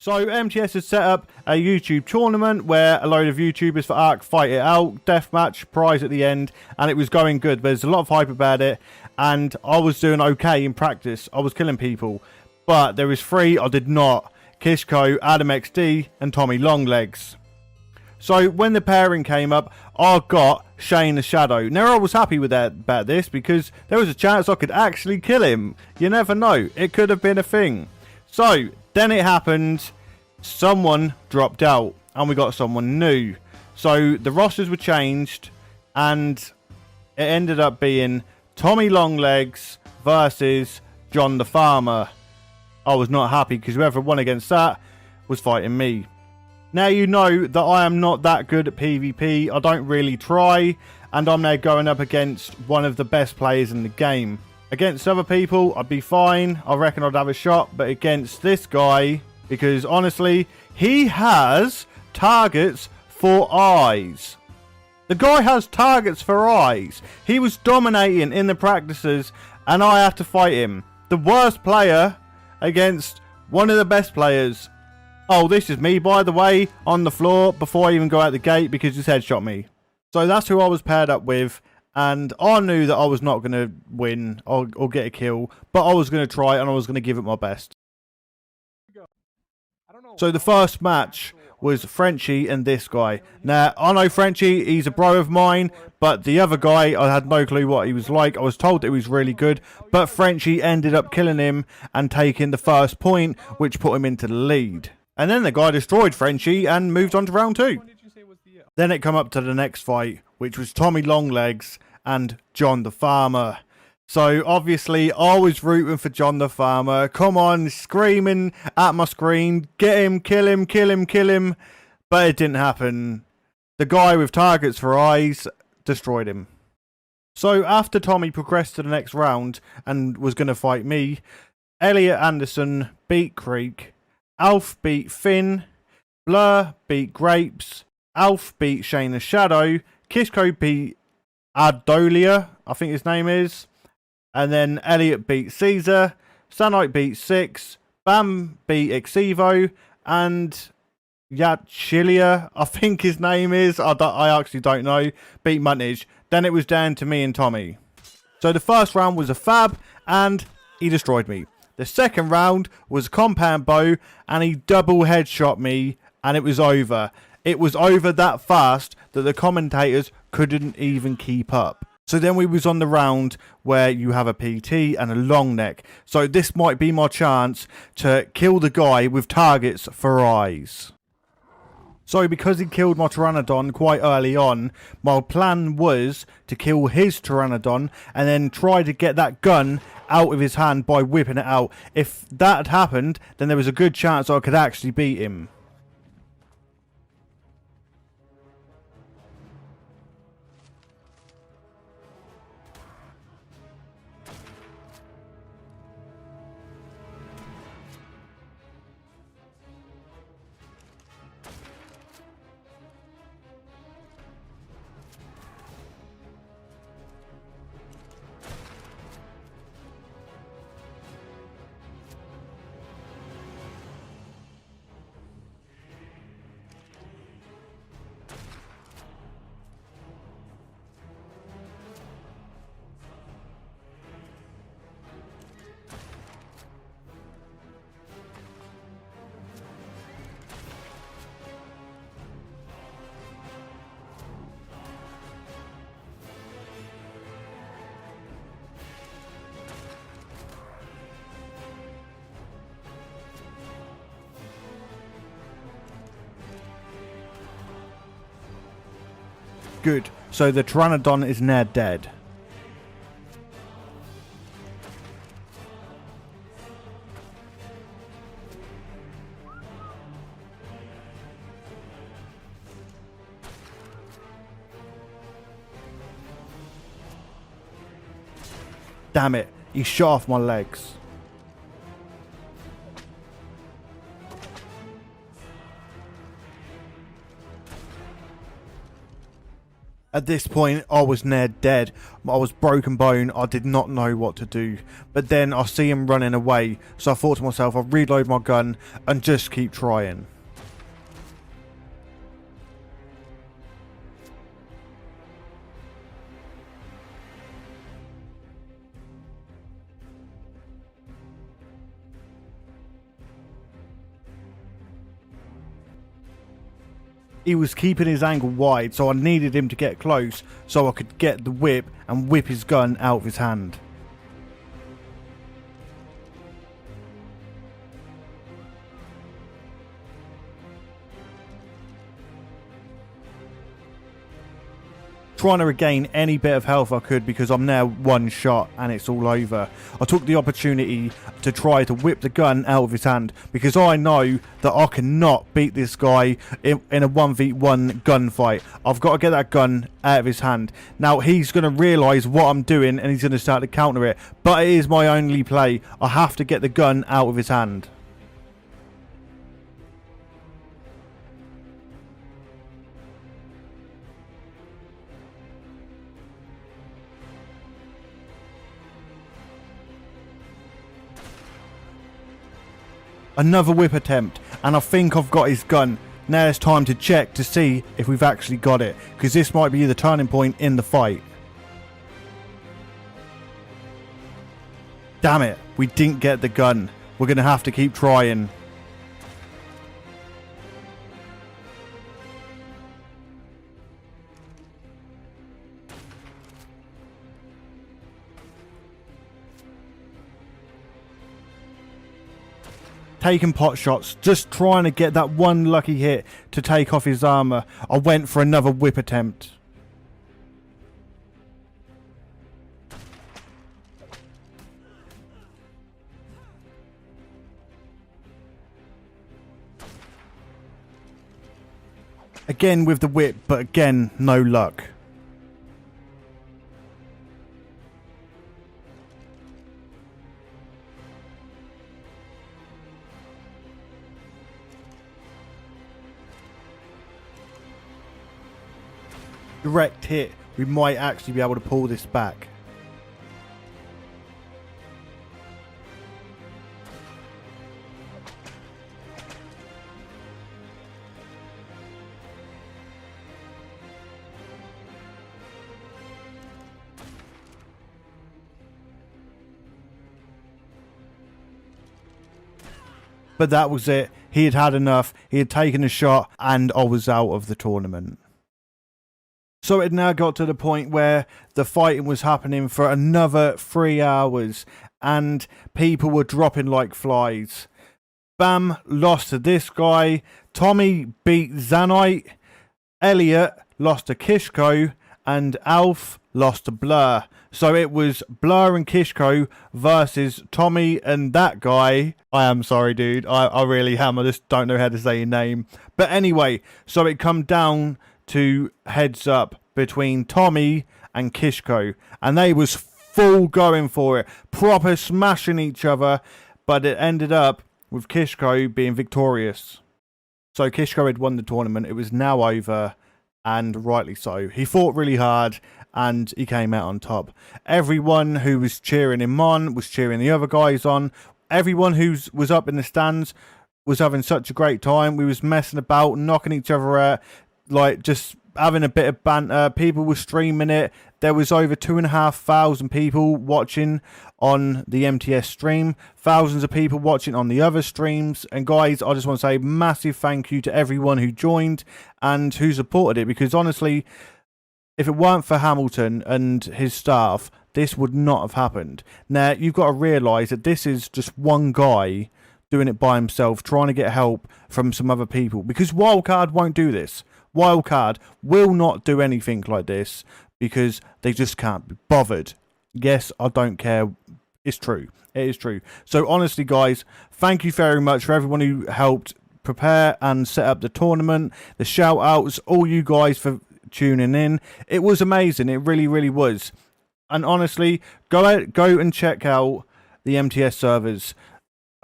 So MTS has set up a YouTube tournament where a load of YouTubers for Ark fight it out, deathmatch, prize at the end, and it was going good. There's a lot of hype about it, and I was doing okay in practice. I was killing people, but there was three I did not: Kishko, Adam XD, and Tommy Longlegs. So when the pairing came up, I got Shane the Shadow. Now I was happy with that about this because there was a chance I could actually kill him. You never know; it could have been a thing. So then it happened. Someone dropped out and we got someone new. So the rosters were changed and it ended up being Tommy Longlegs versus John the Farmer. I was not happy because whoever won against that was fighting me. Now you know that I am not that good at PvP. I don't really try, and I'm now going up against one of the best players in the game. Against other people, I'd be fine. I reckon I'd have a shot, but against this guy, because honestly, he has targets for eyes. The guy has targets for eyes. He was dominating in the practices, and I had to fight him. The worst player against one of the best players. Oh, this is me, by the way, on the floor before I even go out the gate because he's headshot me. So that's who I was paired up with. And I knew that I was not going to win or get a kill, but I was going to try and I was going to give it my best. So the first match was Frenchie and this guy. Now, I know Frenchie, he's a bro of mine, but the other guy, I had no clue what he was like. I was told that he was really good, but Frenchie ended up killing him and taking the first point, which put him into the lead. And then the guy destroyed Frenchie and moved on to round 2. Then it come up to the next fight, which was Tommy Longlegs and John the Farmer. So obviously I was rooting for John the Farmer. Come on, screaming at my screen, get him, kill him, kill him, kill him. But it didn't happen. The guy with targets for eyes destroyed him. So after Tommy progressed to the next round and was going to fight me, Elliot Anderson beat Creek, Alf beat Finn, Blur beat Grapes, Alf beat Shane the Shadow, Kishko beat Adolia, I think his name is. And then Elliot beat Caesar, Sanite beat Six, Bam beat Xevo, and Yachilia, I think his name is, I actually don't know, beat Muntage. Then it was down to me and Tommy. So the first round was a fab, and he destroyed me. The second round was compound bow, and he double headshot me, and it was over. It was over that fast that the commentators couldn't even keep up. So then we was on the round where you have a PT and a long neck. So this might be my chance to kill the guy with targets for eyes. So because he killed my Pteranodon quite early on, my plan was to kill his Pteranodon and then try to get that gun out of his hand by whipping it out. If that had happened, then there was a good chance I could actually beat him. Good. So the Pteranodon is now dead. Damn it. He shot off my legs. At this point, I was near dead. I was broken bone. I did not know what to do. But then I see him running away. So I thought to myself, I'll reload my gun and just keep trying. He was keeping his angle wide, so I needed him to get close so I could get the whip and whip his gun out of his hand. Trying to regain any bit of health I could because I'm now one shot and it's all over. I took the opportunity to try to whip the gun out of his hand because I know that I cannot beat this guy in a 1v1 gunfight. I've got to get that gun out of his hand. Now he's going to realise what I'm doing and he's going to start to counter it. But it is my only play. I have to get the gun out of his hand. Another whip attempt, and I think I've got his gun. Now it's time to check to see if we've actually got it, because this might be the turning point in the fight. Damn it, we didn't get the gun. We're going to have to keep trying. Taking pot shots, just trying to get that one lucky hit to take off his armor. I went for another whip attempt. Again with the whip, but again, no luck. Direct hit, we might actually be able to pull this back. But that was it. He had had enough. He had taken a shot and I was out of the tournament. So it now got to the point where the fighting was happening for another 3 hours and people were dropping like flies. Bam lost to this guy. Tommy beat Zanite. Elliot lost to Kishko. And Alf lost to Blur. So it was Blur and Kishko versus Tommy and that guy. I am sorry, dude. I really am. I just don't know how to say your name. But anyway, so it come down to heads up between Tommy and Kishko, and they was full going for it, proper smashing each other, but it ended up with Kishko being victorious. So Kishko had won the tournament. It was now over, and rightly so. He fought really hard and he came out on top. Everyone who was cheering him on was cheering the other guys on. Everyone who was up in the stands was having such a great time. We was messing about, knocking each other out, like just having a bit of banter. People were streaming it. There was over 2,500 people watching on the MTS stream, thousands of people watching on the other streams. And guys, I just want to say massive thank you to everyone who joined and who supported it, because honestly, if it weren't for Hamilton and his staff, this would not have happened. Now, you've got to realise that this is just one guy doing it by himself, trying to get help from some other people, because Wildcard won't do this. Wildcard will not do anything like this because they just can't be bothered. Yes, I don't care. It's true. It is true. So honestly, guys, thank you very much for everyone who helped prepare and set up the tournament. The shout outs, all you guys for tuning in. It was amazing. It really, really was. And honestly, go and check out the MTS servers.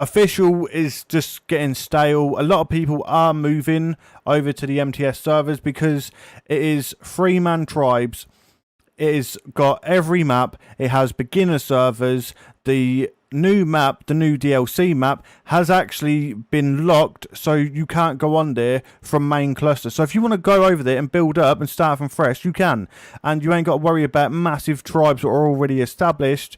Official is just getting stale. A lot of people are moving over to the MTS servers because it is 3-man tribes. It has got every map. It has beginner servers. The new map, the new DLC map, has actually been locked, so you can't go on there from main cluster. So if you want to go over there and build up and start from fresh, you can. And you ain't got to worry about massive tribes that are already established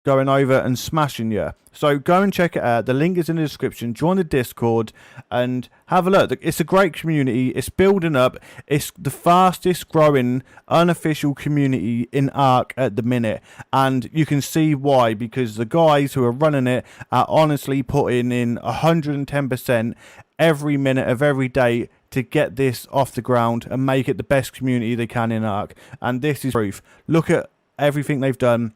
going over and smashing you. So go and check it out. The link is in the description. Join the Discord and have a look. It's a great community. It's building up. It's the fastest growing unofficial community in Ark at the minute, and you can see why, because the guys who are running it are honestly putting in 110% every minute of every day to get this off the ground and make it the best community they can in Ark. And this is proof. Look at everything they've done.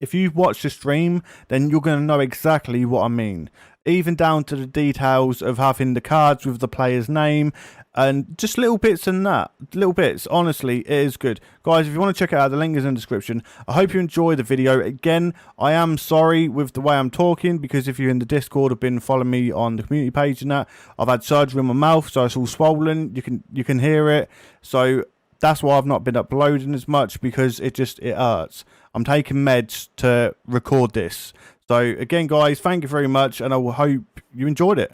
If you've watched the stream, then you're going to know exactly what I mean. Even down to the details of having the cards with the player's name and just little bits and that. Little bits. Honestly, it is good. Guys, if you want to check it out, the link is in the description. I hope you enjoy the video. Again, I am sorry with the way I'm talking, because if you're in the Discord, have been following me on the community page and that, I've had surgery in my mouth, so it's all swollen. You can hear it. So that's why I've not been uploading as much, because it hurts. I'm taking meds to record this. So again, guys, thank you very much, and I will hope you enjoyed it.